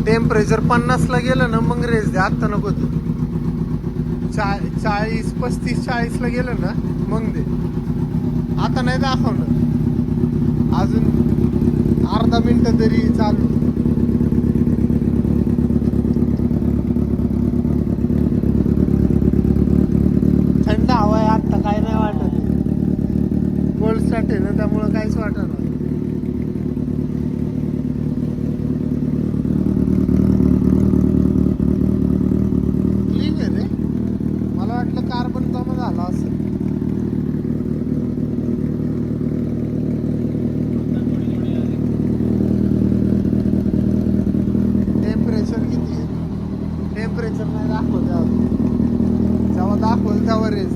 Temperature 50 ला गेलं ना मग रेस दे. आत्ता नको तू 40, 35, 40 ला गेलं ना मग दे. आता नाही दाखवणार. अजून अर्धा मिनिट तरी चालू. थंड हवा आहे आत्ता, काय नाही वाटत. कोल्ड स्टार्ट आहे ना त्यामुळं काहीच वाटत नाही. क्लीन आहे रे. मला वाटलं कार्बन जमा झाला असं. टेम्परेचर किती आहे? टेम्परेचर नाही दाखवत जेव्हा दाखवल तेव्हा रेस.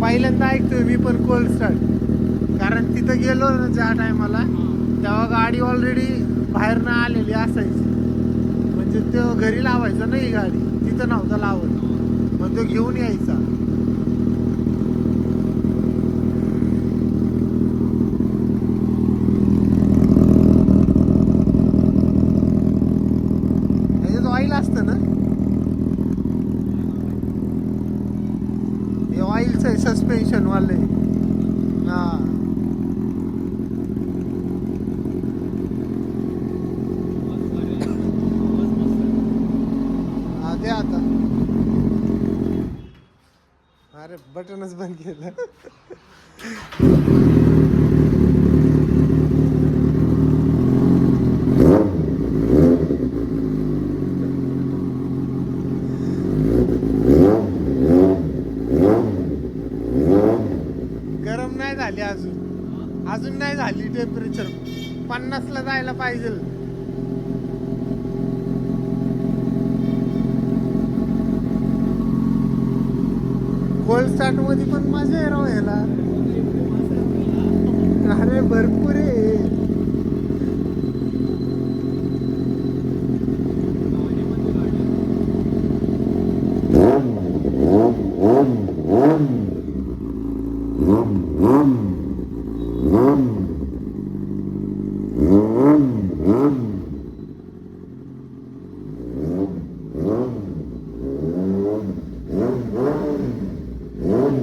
पहिल्यांदा ऐकतोय मी पण कोल्ड स्टार्ट. कारण तिथं गेलो ना ज्या टायमाला तेव्हा गाडी ऑलरेडी बाहेर ना आलेली असायची. म्हणजे तो घरी लावायचा नाही गाडी, तिथं नव्हता लावत. मग तो घेऊन यायचा. ह्याच्यात ऑइल असतं ना. हे ऑइलचं आहे सस्पेन्शन वाले. हा दे आता. अरे बटनच बंद केलं. गरम नाही झाली अजून नाही झाली. टेम्परेचर 50 ला जायला पाहिजे. कोल्ड स्टार्ट मध्ये पण मजा आहे राव याला. अरे भरपूर आहे.